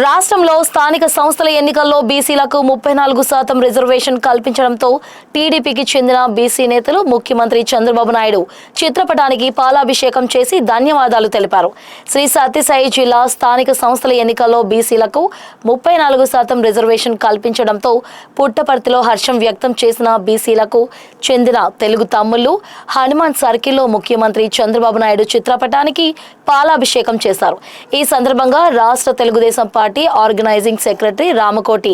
రాష్ట్రంలో స్థానిక సంస్థల ఎన్నికల్లో బీసీలకు 34% రిజర్వేషన్ కల్పించడంతో టీడీపీకి చెందిన బీసీ నేతలు ముఖ్యమంత్రి చంద్రబాబు నాయుడు చిత్రపటానికి పాలాభిషేకం చేసి ధన్యవాదాలు తెలిపారు. శ్రీ సత్యసాయి జిల్లా స్థానిక సంస్థల ఎన్నికల్లో బీసీలకు 34% రిజర్వేషన్ కల్పించడంతో పుట్టపర్తిలో హర్షం వ్యక్తం చేసిన బీసీలకు చెందిన తెలుగు తమ్ముళ్లు హనుమాన్ సర్కిల్లో ముఖ్యమంత్రి చంద్రబాబు నాయుడు చిత్రపటానికి పాలాభిషేకం చేశారు. ఈ సందర్భంగా రాష్ట్ర Telugu Desam party organising secretary Ramakoti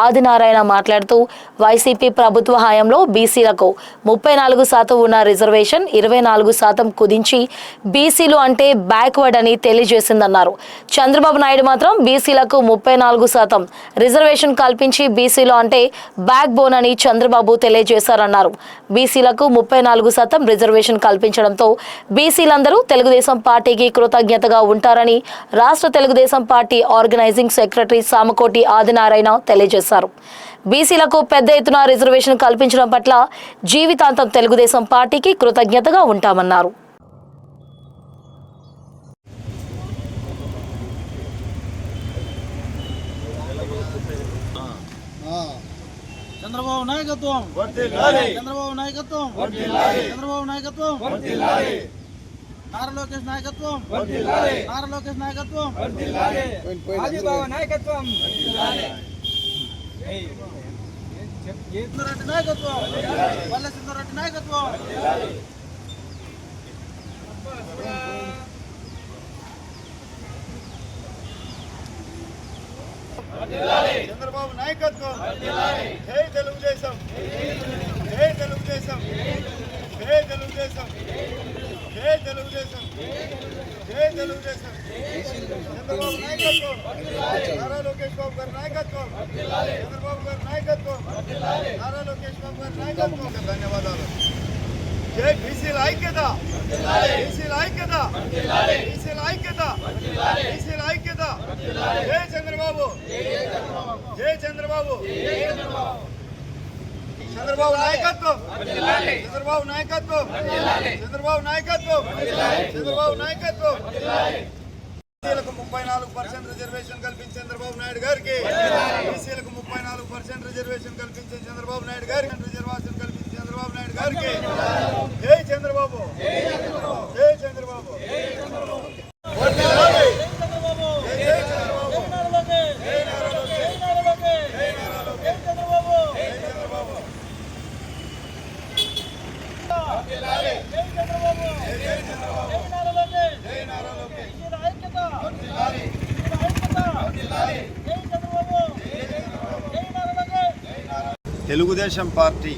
Adinarayana మాట్లాడుతూ వైసీపీ ప్రభుత్వ హయాంలో బీసీలకు 34% ఉన్న రిజర్వేషన్ 24% కుదించి బీసీలు అంటే బ్యాక్వర్డ్ అని తెలియజేసిందన్నారు. చంద్రబాబు నాయుడు మాత్రం బీసీలకు 34% రిజర్వేషన్ కల్పించి బీసీలు అంటే బ్యాక్ బోన్ అని చంద్రబాబు తెలియజేశారన్నారు. బీసీలకు 34% రిజర్వేషన్ కల్పించడంతో బీసీలందరూ తెలుగుదేశం పార్టీకి కృతజ్ఞతగా ఉంటారని రాష్ట్ర Telugu Desam party organising secretary Samakoti Adinarayana తెలియజేశారు. బీసీలకు పెద్ద ఎత్తున రిజర్వేషన్ కల్పించడం పట్ల జీవితాంతం తెలుగుదేశం పార్టీకి కృతజ్ఞతగా ఉంటామన్నారు. చంద్రబాబు నాయకత్వం, చంద్రబాబు నాయకత్వం, చంద్రబాబు నాయకత్వం, నారా లోకేష్ నాయకత్వం, నారా లోకేష్ నాయకత్వం, ఆదిబాబు నాయకత్వం, రెడ్డి నాయకత్వం, వల్ల సింధరెడ్డి నాయకత్వం. చంద్రబాబు నాయకత్వం, జై తెలుగుదేశం, జై తెలుగుదేశం, జై తెలుగుదేశం, జై తెలుగుదేశం, జై తెలుగుదేశం. చంద్రబాబు నాయకత్వం, నారా లోకేష్ బాబు గారి నాయకత్వం, చంద్రబాబు గారి నాయకత్వం, నారా లోకేష్ బాబు గారి నాయకత్వం. ధన్యవాదాలు. జై బీసీల ఐక్యత, బీసీల ఐక్యత, బీసీల ఐక్యత, బీసీల ఐక్యత. జై చంద్రబాబు, జై చంద్రబాబు, చంద్రబాబు నాయకత్వం, చంద్రబాబు నాయకత్వం, చంద్రబాబు నాయకత్వం, చంద్రబాబు నాయకత్వం. బీసీలకు 34% రిజర్వేషన్ కల్పించే చంద్రబాబు నాయుడు గారికి, బీసీలకు 34% రిజర్వేషన్ కల్పించే చంద్రబాబు నాయుడు గారికి, రిజర్వేషన్ కల్పించే చంద్రబాబు నాయుడు గారికి. జై చంద్రబాబు, జై చంద్రబాబు. తెలుగుదేశం పార్టీ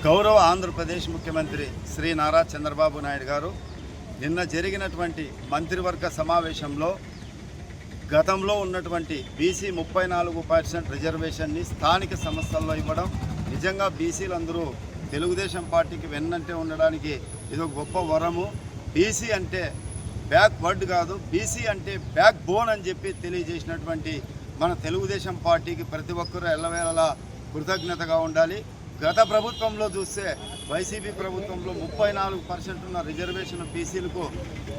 గౌరవ ఆంధ్రప్రదేశ్ ముఖ్యమంత్రి శ్రీ నారా చంద్రబాబు నాయుడు గారు నిన్న జరిగినటువంటి మంత్రివర్గ సమావేశంలో గతంలో ఉన్నటువంటి బీసీ 34% రిజర్వేషన్ని స్థానిక సంస్థల్లో ఇవ్వడం నిజంగా బీసీలందరూ తెలుగుదేశం పార్టీకి వెన్నంటే ఉండడానికి ఇది గొప్ప వరము. బీసీ అంటే బ్యాక్వర్డ్ కాదు, బీసీ అంటే బ్యాక్ బోన్ అని చెప్పి తెలియజేసినటువంటి మన తెలుగుదేశం పార్టీకి ప్రతి ఒక్కరూ ఎల్లవేళలా కృతజ్ఞతగా ఉండాలి. గత ప్రభుత్వంలో చూస్తే వైసీపీ ప్రభుత్వంలో 34% ఉన్న రిజర్వేషన్ బీసీలకు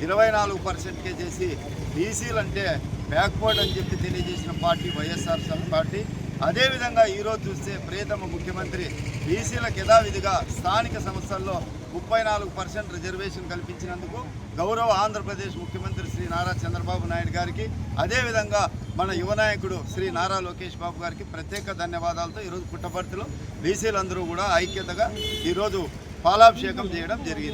24%కే చేసి బీసీలు అంటే బ్యాక్వర్డ్ అని చెప్పి తెలియజేసిన పార్టీ వైఎస్ఆర్ పార్టీ. అదేవిధంగా ఈరోజు చూస్తే ప్రియతమ ముఖ్యమంత్రి బీసీలకు యథావిధిగా స్థానిక సంస్థల్లో 34% రిజర్వేషన్ కల్పించినందుకు గౌరవ ఆంధ్రప్రదేశ్ ముఖ్యమంత్రి శ్రీ నారా చంద్రబాబు నాయుడు గారికి, అదేవిధంగా మన యువ నాయకుడు శ్రీ నారా లోకేష్ బాబు గారికి ప్రత్యేక ధన్యవాదాలతో ఈరోజు పుట్టపర్తిలో బీసీలందరూ కూడా ఐక్యతగా ఈరోజు పాలాభిషేకం చేయడం జరిగింది.